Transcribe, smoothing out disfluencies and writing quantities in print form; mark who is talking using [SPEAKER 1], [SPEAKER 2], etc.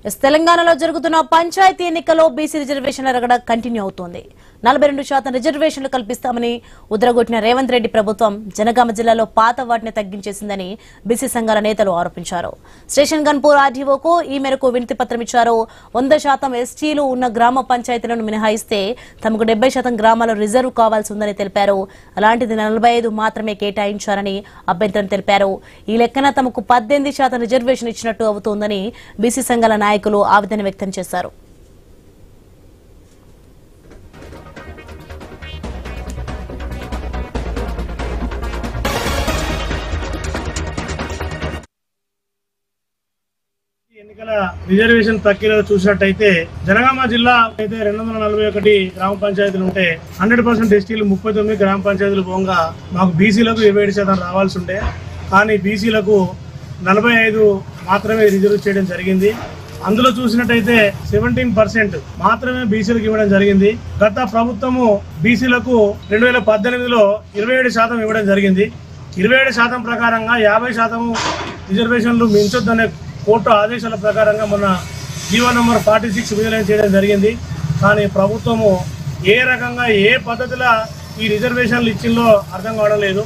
[SPEAKER 1] తెలంగాణలో జరుగుతున్న పంచాయతీ ఎన్నికల్లో బీసీ రిజర్వేషన్ల రగడ కంటిన్యూ అవుతోంది. 42% రిజర్వేషన్లు కల్పిస్తామని ఉద్రగొట్టిన రేవంత్ రెడ్డి ప్రభుత్వం జనగామ జిల్లాలో పాత వాటిని తగ్గించేసిందని బీసీ సంఘాల నేతలు ఆరోపించారు. స్టేషన్ గన్పూర్ ఆర్డీఓకు ఈ మేరకు వినతి పత్రం ఇచ్చారు. 100% ఎస్టీలు ఉన్న గ్రామ పంచాయతీలను మినహాయిస్తే తమకు 70% గ్రామాలు రిజర్వ్ కావాల్సి ఉందని తెలిపారు. అలాంటిది 45 మాత్రమే కేటాయించారని అభ్యంతరం తెలిపారు. ఈ లెక్కన తమకు 18% రిజర్వేషన్ ఇచ్చినట్టు అవుతోందని బీసీ సంఘాల నాయకులు ఆవేదన వ్యక్తం చేశారు.
[SPEAKER 2] ఎన్నికల రిజర్వేషన్ ప్రక్రియలో చూసినట్టయితే జనగామ జిల్లా అయితే 241 గ్రామ పంచాయతీలు ఉంటే 100% ఎస్టీలు 39 గ్రామ పంచాయతీలు పోగా మాకు బీసీలకు 27% రావాల్సి ఉండే, కానీ బీసీలకు 45 మాత్రమే రిజర్వ్ చేయడం జరిగింది. అందులో చూసినట్టయితే 17% మాత్రమే బీసీలకు ఇవ్వడం జరిగింది. గత ప్రభుత్వము బీసీలకు 2018లో 27% ఇవ్వడం జరిగింది. 27% ప్రకారంగా 50% రిజర్వేషన్లు మించొద్దనే కోర్టు ఆదేశాల ప్రకారంగా మొన్న జీవో నంబర్ 46 విడుదల చేయడం జరిగింది. కానీ ప్రభుత్వము ఏ రకంగా ఏ పద్ధతిలో ఈ రిజర్వేషన్లు ఇచ్చిందో అర్థం కావడం లేదు.